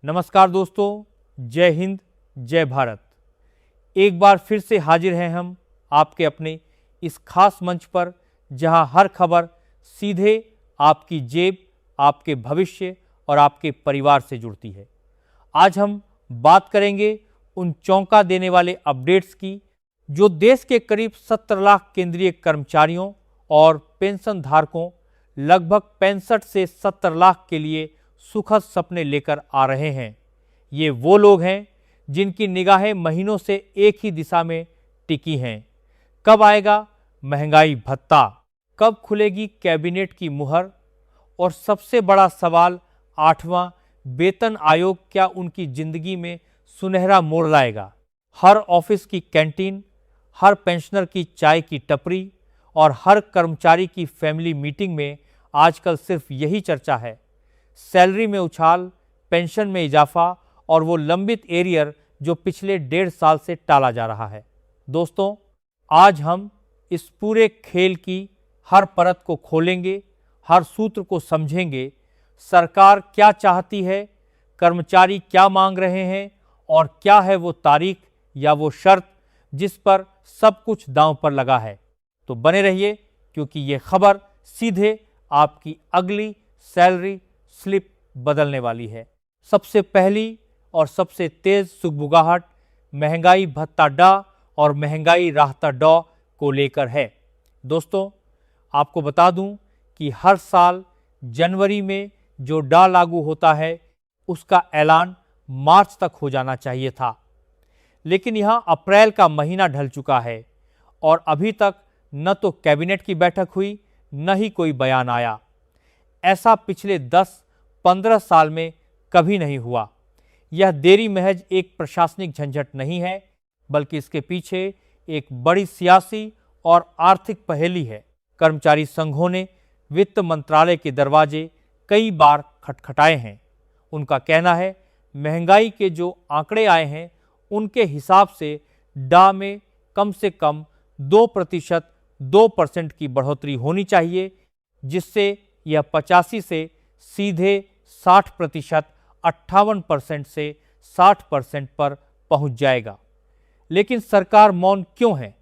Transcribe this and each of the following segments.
नमस्कार दोस्तों, जय हिंद, जय भारत। एक बार फिर से हाजिर हैं हम आपके अपने इस खास मंच पर, जहां हर खबर सीधे आपकी जेब, आपके भविष्य और आपके परिवार से जुड़ती है। आज हम बात करेंगे उन चौंका देने वाले अपडेट्स की जो देश के करीब 70 लाख केंद्रीय कर्मचारियों और पेंशन धारकों, लगभग 65 से 70 लाख के लिए सुखद सपने लेकर आ रहे हैं। ये वो लोग हैं जिनकी निगाहें महीनों से एक ही दिशा में टिकी हैं। कब आएगा महंगाई भत्ता, कब खुलेगी कैबिनेट की मुहर, और सबसे बड़ा सवाल 8वां वेतन आयोग क्या उनकी जिंदगी में सुनहरा मोड़ लाएगा। हर ऑफिस की कैंटीन, हर पेंशनर की चाय की टपरी और हर कर्मचारी की फैमिली मीटिंग में आजकल सिर्फ यही चर्चा है। सैलरी में उछाल, पेंशन में इजाफा और वो लंबित एरियर जो पिछले 1.5 साल से टाला जा रहा है। दोस्तों, आज हम इस पूरे खेल की हर परत को खोलेंगे, हर सूत्र को समझेंगे। सरकार क्या चाहती है, कर्मचारी क्या मांग रहे हैं और क्या है वो तारीख या वो शर्त जिस पर सब कुछ दांव पर लगा है। तो बने रहिए, क्योंकि ये खबर सीधे आपकी अगली सैलरी स्लिप बदलने वाली है। सबसे पहली और सबसे तेज सुगबुगाहट महंगाई भत्ता डा और महंगाई राहता डॉ को लेकर है। दोस्तों, आपको बता दूं कि हर साल जनवरी में जो डा लागू होता है उसका ऐलान मार्च तक हो जाना चाहिए था, लेकिन यहां अप्रैल का महीना ढल चुका है और अभी तक न तो कैबिनेट की बैठक हुई, न ही कोई बयान आया। ऐसा पिछले 10-15 साल में कभी नहीं हुआ। यह देरी महज एक प्रशासनिक झंझट नहीं है, बल्कि इसके पीछे एक बड़ी सियासी और आर्थिक पहेली है। कर्मचारी संघों ने वित्त मंत्रालय के दरवाजे कई बार खटखटाए हैं। उनका कहना है महंगाई के जो आंकड़े आए हैं उनके हिसाब से डा में कम से कम 2% की बढ़ोतरी होनी चाहिए, जिससे यह 85 से सीधे 60%, 58% से 60% पर पहुंच जाएगा। लेकिन सरकार मौन क्यों है?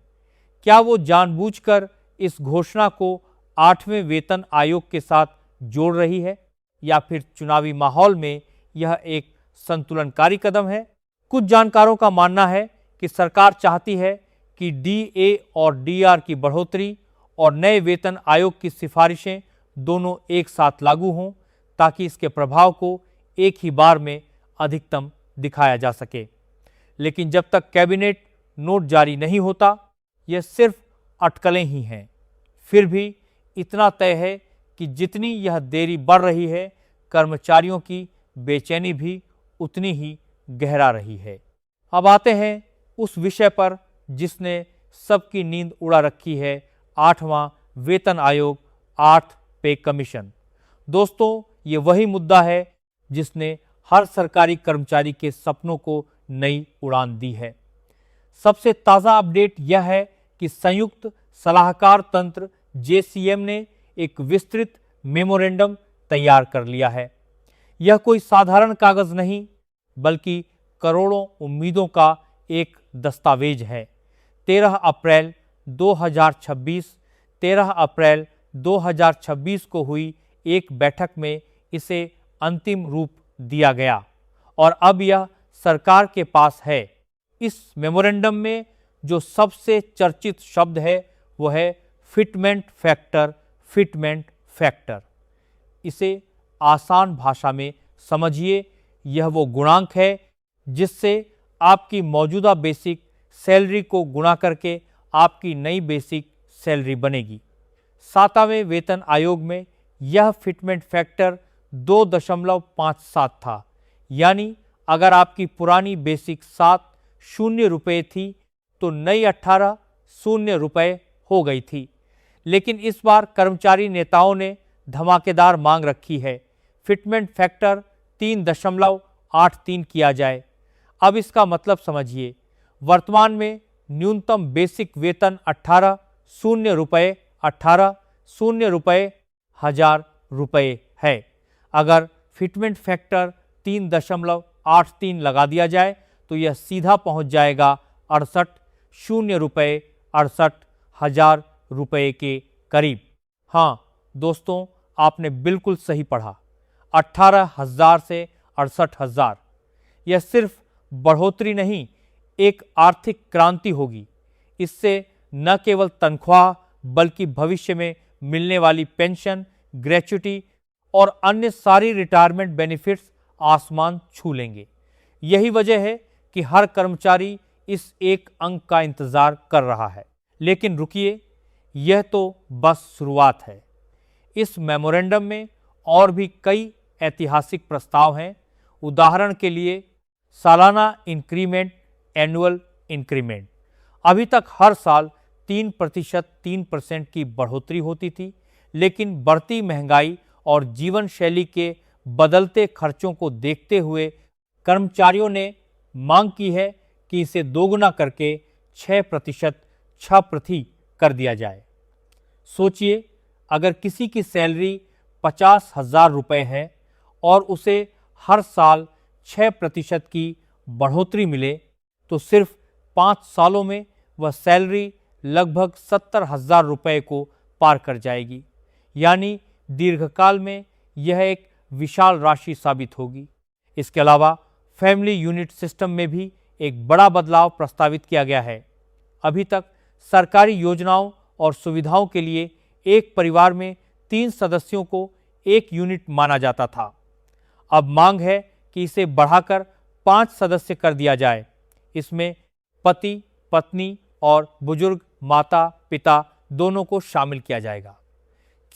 क्या वो जानबूझकर इस घोषणा को 8वें वेतन आयोग के साथ जोड़ रही है, या फिर चुनावी माहौल में यह एक संतुलनकारी कदम है? कुछ जानकारों का मानना है कि सरकार चाहती है कि डीए और डीआर की बढ़ोतरी और नए वेतन आयोग की सिफारिशें दोनों एक साथ लागू हों, ताकि इसके प्रभाव को एक ही बार में अधिकतम दिखाया जा सके। लेकिन जब तक कैबिनेट नोट जारी नहीं होता, यह सिर्फ अटकलें ही हैं। फिर भी इतना तय है कि जितनी यह देरी बढ़ रही है, कर्मचारियों की बेचैनी भी उतनी ही गहरा रही है। अब आते हैं उस विषय पर जिसने सबकी नींद उड़ा रखी है, 8वां वेतन आयोग, 8 पे कमीशन। दोस्तों, ये वही मुद्दा है जिसने हर सरकारी कर्मचारी के सपनों को नई उड़ान दी है। सबसे ताज़ा अपडेट यह है कि संयुक्त सलाहकार तंत्र जेसीएम ने एक विस्तृत मेमोरेंडम तैयार कर लिया है। यह कोई साधारण कागज नहीं, बल्कि करोड़ों उम्मीदों का एक दस्तावेज है। 13 अप्रैल 2026 को हुई एक बैठक में इसे अंतिम रूप दिया गया और अब यह सरकार के पास है। इस मेमोरेंडम में जो सबसे चर्चित शब्द है वो है फिटमेंट फैक्टर। इसे आसान भाषा में समझिए, यह वो गुणांक है जिससे आपकी मौजूदा बेसिक सैलरी को गुणा करके आपकी नई बेसिक सैलरी बनेगी। 7वें वेतन आयोग में यह फिटमेंट फैक्टर 2.57 था, यानी अगर आपकी पुरानी बेसिक 7 शून्य रुपये थी तो नई 18 शून्य रुपये हो गई थी। लेकिन इस बार कर्मचारी नेताओं ने धमाकेदार मांग रखी है, फिटमेंट फैक्टर 3.83 किया जाए। अब इसका मतलब समझिए, वर्तमान में न्यूनतम बेसिक वेतन 18 शून्य रुपये 1000 रुपये है। अगर फिटमेंट फैक्टर 3.83 83 लगा दिया जाए तो यह सीधा पहुंच जाएगा 68,000 रुपये के करीब। हाँ दोस्तों, आपने बिल्कुल सही पढ़ा, 18,000 से 68,000। यह सिर्फ बढ़ोतरी नहीं, एक आर्थिक क्रांति होगी। इससे न केवल तनख्वाह बल्कि भविष्य में मिलने वाली पेंशन, ग्रेच्युटी और अन्य सारी रिटायरमेंट बेनिफिट्स आसमान छू लेंगे। यही वजह है कि हर कर्मचारी इस एक अंक का इंतजार कर रहा है। लेकिन रुकिए, यह तो बस शुरुआत है। इस मेमोरेंडम में और भी कई ऐतिहासिक प्रस्ताव हैं। उदाहरण के लिए सालाना इंक्रीमेंट, एनुअल इंक्रीमेंट। अभी तक हर साल 3% की बढ़ोतरी होती थी, लेकिन बढ़ती महंगाई और जीवन शैली के बदलते खर्चों को देखते हुए कर्मचारियों ने मांग की है कि इसे दोगुना करके 6% कर दिया जाए। सोचिए, अगर किसी की सैलरी 50,000 रुपये है और उसे हर साल 6% की बढ़ोतरी मिले तो सिर्फ 5 सालों में वह सैलरी लगभग 70,000 रुपये को पार कर जाएगी। यानी दीर्घकाल में यह एक विशाल राशि साबित होगी। इसके अलावा फैमिली यूनिट सिस्टम में भी एक बड़ा बदलाव प्रस्तावित किया गया है। अभी तक सरकारी योजनाओं और सुविधाओं के लिए एक परिवार में 3 सदस्यों को एक यूनिट माना जाता था। अब मांग है कि इसे बढ़ाकर 5 सदस्य कर दिया जाए। इसमें पति, पत्नी और बुजुर्ग माता पिता दोनों को शामिल किया जाएगा।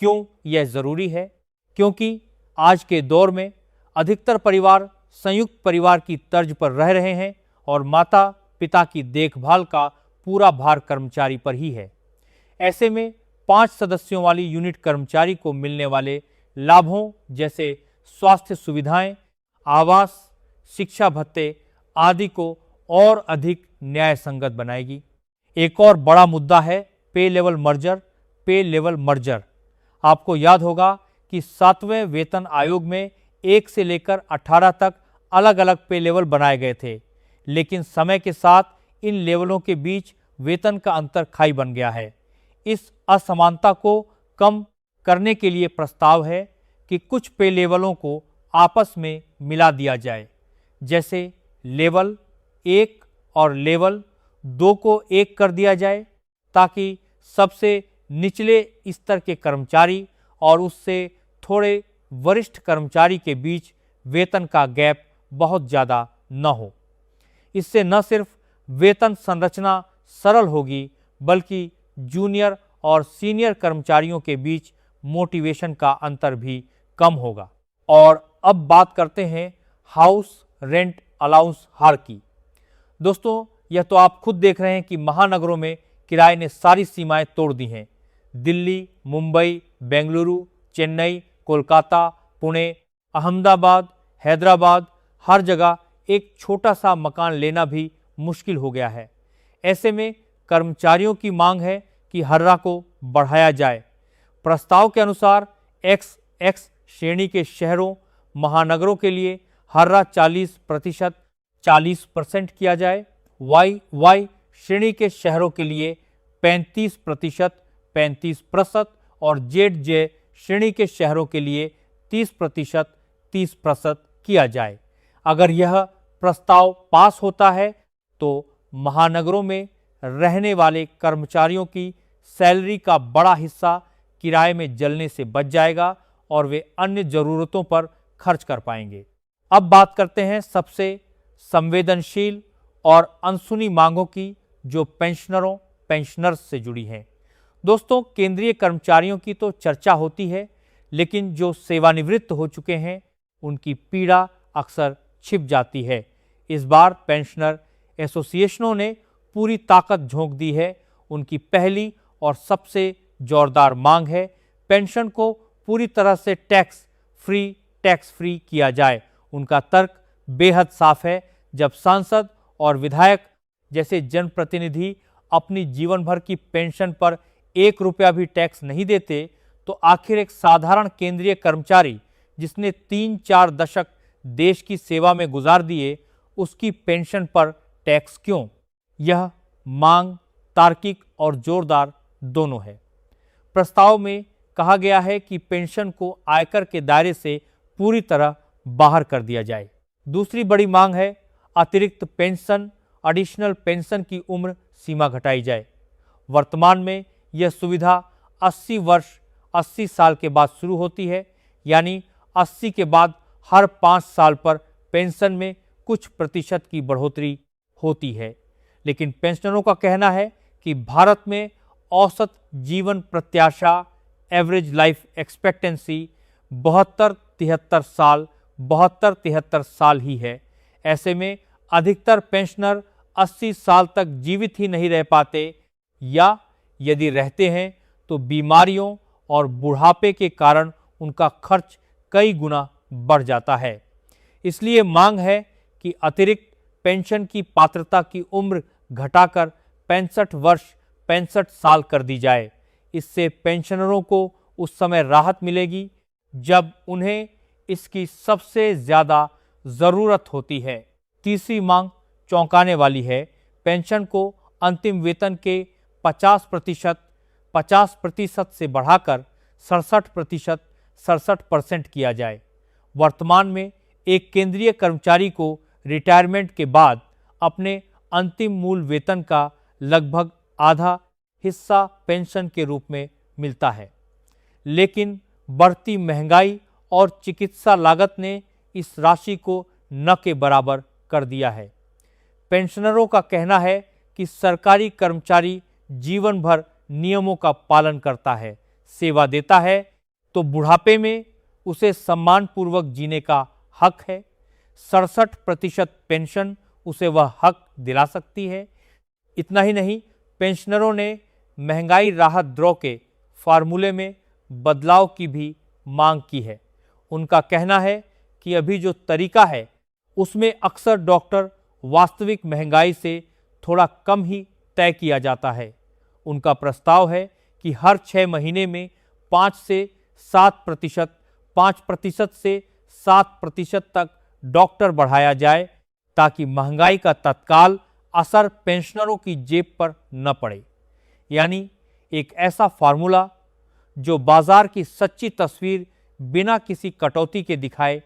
क्यों यह जरूरी है? क्योंकि आज के दौर में अधिकतर परिवार संयुक्त परिवार की तर्ज पर रह रहे हैं और माता पिता की देखभाल का पूरा भार कर्मचारी पर ही है। ऐसे में 5 सदस्यों वाली यूनिट कर्मचारी को मिलने वाले लाभों जैसे स्वास्थ्य सुविधाएं, आवास, शिक्षा भत्ते आदि को और अधिक न्याय संगत बनाएगी। एक और बड़ा मुद्दा है पे लेवल मर्जर। आपको याद होगा कि 7वें वेतन आयोग में 1 से लेकर 18 तक अलग अलग पे लेवल बनाए गए थे, लेकिन समय के साथ इन लेवलों के बीच वेतन का अंतर खाई बन गया है। इस असमानता को कम करने के लिए प्रस्ताव है कि कुछ पे लेवलों को आपस में मिला दिया जाए, जैसे लेवल 1 और लेवल 2 को एक कर दिया जाए, ताकि सबसे निचले स्तर के कर्मचारी और उससे थोड़े वरिष्ठ कर्मचारी के बीच वेतन का गैप बहुत ज़्यादा न हो। इससे न सिर्फ वेतन संरचना सरल होगी, बल्कि जूनियर और सीनियर कर्मचारियों के बीच मोटिवेशन का अंतर भी कम होगा। और अब बात करते हैं हाउस रेंट अलाउंस हार की। दोस्तों, यह तो आप खुद देख रहे हैं कि महानगरों में किराए ने सारी सीमाएं तोड़ दी हैं। दिल्ली, मुंबई, बेंगलुरु, चेन्नई, कोलकाता, पुणे, अहमदाबाद, हैदराबाद, हर जगह एक छोटा सा मकान लेना भी मुश्किल हो गया है। ऐसे में कर्मचारियों की मांग है कि हर्रा को बढ़ाया जाए। प्रस्ताव के अनुसार XX श्रेणी के शहरों, महानगरों के लिए हर्रा 40% किया जाए। YY श्रेणी के शहरों के लिए 35% और ZJ श्रेणी के शहरों के लिए 30% किया जाए। अगर यह प्रस्ताव पास होता है तो महानगरों में रहने वाले कर्मचारियों की सैलरी का बड़ा हिस्सा किराए में जलने से बच जाएगा और वे अन्य जरूरतों पर खर्च कर पाएंगे। अब बात करते हैं सबसे संवेदनशील और अनसुनी मांगों की, जो पेंशनर्स से जुड़ी हैं। दोस्तों, केंद्रीय कर्मचारियों की तो चर्चा होती है, लेकिन जो सेवानिवृत्त हो चुके हैं उनकी पीड़ा अक्सर छिप जाती है। इस बार पेंशनर एसोसिएशनों ने पूरी ताकत झोंक दी है। उनकी पहली और सबसे जोरदार मांग है पेंशन को पूरी तरह से टैक्स फ्री किया जाए। उनका तर्क बेहद साफ है। जब सांसद और विधायक जैसे जनप्रतिनिधि अपनी जीवन भर की पेंशन पर 1 रुपया भी टैक्स नहीं देते, तो आखिर एक साधारण केंद्रीय कर्मचारी जिसने 3-4 दशक देश की सेवा में गुजार दिए, उसकी पेंशन पर टैक्स क्यों? यह मांग तार्किक और जोरदार दोनों है। प्रस्ताव में कहा गया है कि पेंशन को आयकर के दायरे से पूरी तरह बाहर कर दिया जाए। दूसरी बड़ी मांग है अतिरिक्त पेंशन, एडिशनल पेंशन की उम्र सीमा घटाई जाए। वर्तमान में यह सुविधा 80 साल के बाद शुरू होती है, यानी 80 के बाद हर 5 साल पर पेंशन में कुछ प्रतिशत की बढ़ोतरी होती है। लेकिन पेंशनरों का कहना है कि भारत में औसत जीवन प्रत्याशा, एवरेज लाइफ एक्सपेक्टेंसी 72-73 साल ही है। ऐसे में अधिकतर पेंशनर 80 साल तक जीवित ही नहीं रह पाते, या यदि रहते हैं तो बीमारियों और बुढ़ापे के कारण उनका खर्च कई गुना बढ़ जाता है। इसलिए मांग है कि अतिरिक्त पेंशन की पात्रता की उम्र घटाकर 65 वर्ष 65 साल कर दी जाए। इससे पेंशनरों को उस समय राहत मिलेगी जब उन्हें इसकी सबसे ज़्यादा ज़रूरत होती है। तीसरी मांग चौंकाने वाली है। पेंशन को अंतिम वेतन के 50% से बढ़ाकर 67% किया जाए। वर्तमान में एक केंद्रीय कर्मचारी को रिटायरमेंट के बाद अपने अंतिम मूल वेतन का लगभग आधा हिस्सा पेंशन के रूप में मिलता है, लेकिन बढ़ती महंगाई और चिकित्सा लागत ने इस राशि को न के बराबर कर दिया है। पेंशनरों का कहना है कि सरकारी कर्मचारी जीवन भर नियमों का पालन करता है, सेवा देता है, तो बुढ़ापे में उसे सम्मानपूर्वक जीने का हक है। 67% पेंशन उसे वह हक दिला सकती है। इतना ही नहीं, पेंशनरों ने महंगाई राहत द्रव के फार्मूले में बदलाव की भी मांग की है। उनका कहना है कि अभी जो तरीका है उसमें अक्सर डॉक्टर वास्तविक महंगाई से थोड़ा कम ही तय किया जाता है। उनका प्रस्ताव है कि हर 6 महीने में 5 से 7%, 5% से 7% तक डॉक्टर बढ़ाया जाए, ताकि महंगाई का तत्काल असर पेंशनरों की जेब पर न पड़े। यानी एक ऐसा फार्मूला जो बाजार की सच्ची तस्वीर बिना किसी कटौती के दिखाए।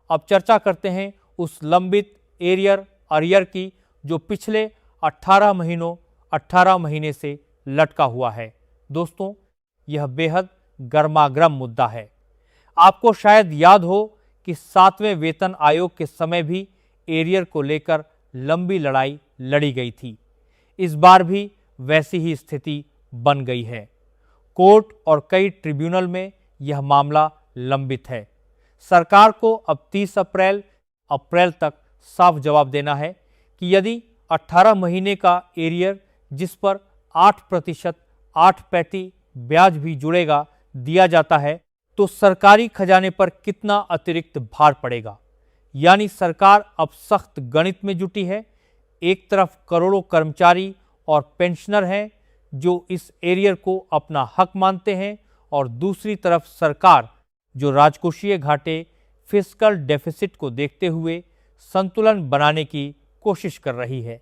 अब चर्चा करते हैं उस लंबित अरियर की जो पिछले 18 महीने से लटका हुआ है। दोस्तों, यह बेहद गर्मागर्म मुद्दा है। आपको शायद याद हो कि 7वें वेतन आयोग के समय भी एरियर को लेकर लंबी लड़ाई लड़ी गई थी। इस बार भी वैसी ही स्थिति बन गई है। कोर्ट और कई ट्रिब्यूनल में यह मामला लंबित है। सरकार को अब 30 अप्रैल तक साफ जवाब देना है कि यदि 18 महीने का एरियर, जिस पर 8% 8 ब्याज भी जुड़ेगा, दिया जाता है, तो सरकारी खजाने पर कितना अतिरिक्त भार पड़ेगा। यानी सरकार अब सख्त गणित में जुटी है। एक तरफ करोड़ों कर्मचारी और पेंशनर हैं जो इस एरियर को अपना हक मानते हैं, और दूसरी तरफ सरकार जो राजकोषीय घाटे, फिस्कल डेफिसिट को देखते हुए संतुलन बनाने की कोशिश कर रही है।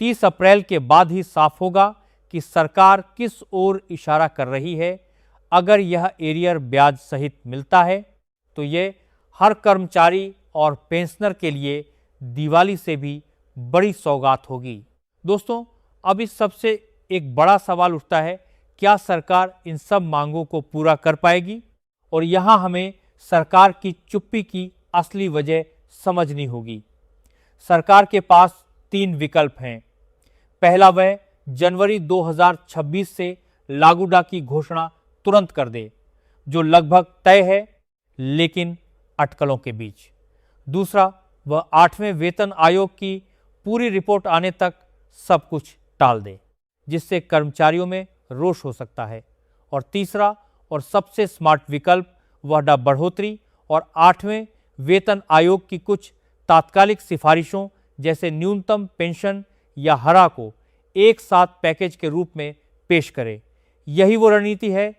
30 अप्रैल के बाद ही साफ होगा कि सरकार किस ओर इशारा कर रही है। अगर यह एरियर ब्याज सहित मिलता है तो ये हर कर्मचारी और पेंशनर के लिए दिवाली से भी बड़ी सौगात होगी। दोस्तों, अब इस सबसे एक बड़ा सवाल उठता है, क्या सरकार इन सब मांगों को पूरा कर पाएगी? और यहाँ हमें सरकार की चुप्पी की असली वजह समझनी होगी। सरकार के पास 3 विकल्प हैं। पहला, वह जनवरी 2026 से लागूडा की घोषणा तुरंत कर दे, जो लगभग तय है लेकिन अटकलों के बीच। दूसरा, वह 8वें वेतन आयोग की पूरी रिपोर्ट आने तक सब कुछ टाल दे, जिससे कर्मचारियों में रोष हो सकता है। और तीसरा और सबसे स्मार्ट विकल्प, वह बढ़ोतरी और 8वें वेतन आयोग की कुछ तात्कालिक सिफारिशों जैसे न्यूनतम पेंशन या हरा को एक साथ पैकेज के रूप में पेश करे। यही वो रणनीति है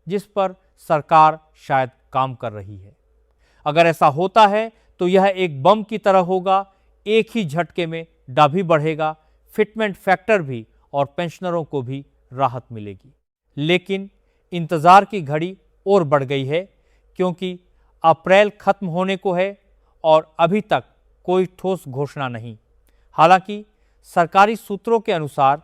जिस पर सरकार शायद काम कर रही है। अगर ऐसा होता है तो यह एक बम की तरह होगा, एक ही झटके में डा भी बढ़ेगा, फिटमेंट फैक्टर भी और पेंशनरों को भी राहत मिलेगी। लेकिन इंतज़ार की घड़ी और बढ़ गई है, क्योंकि अप्रैल खत्म होने को है और अभी तक कोई ठोस घोषणा नहीं। हालांकि सरकारी सूत्रों के अनुसार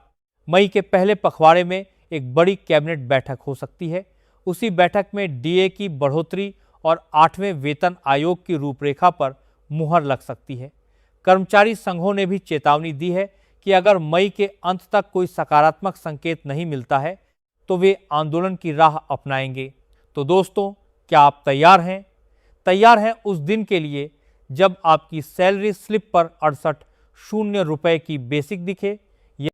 मई के पहले पखवाड़े में एक बड़ी कैबिनेट बैठक हो सकती है। उसी बैठक में डीए की बढ़ोतरी और 8वें वेतन आयोग की रूपरेखा पर मुहर लग सकती है। कर्मचारी संघों ने भी चेतावनी दी है कि अगर मई के अंत तक कोई सकारात्मक संकेत नहीं मिलता है तो वे आंदोलन की राह अपनाएंगे। तो दोस्तों, क्या आप तैयार हैं? तैयार हैं उस दिन के लिए जब आपकी सैलरी स्लिप पर 68 शून्य रुपए की बेसिक दिखे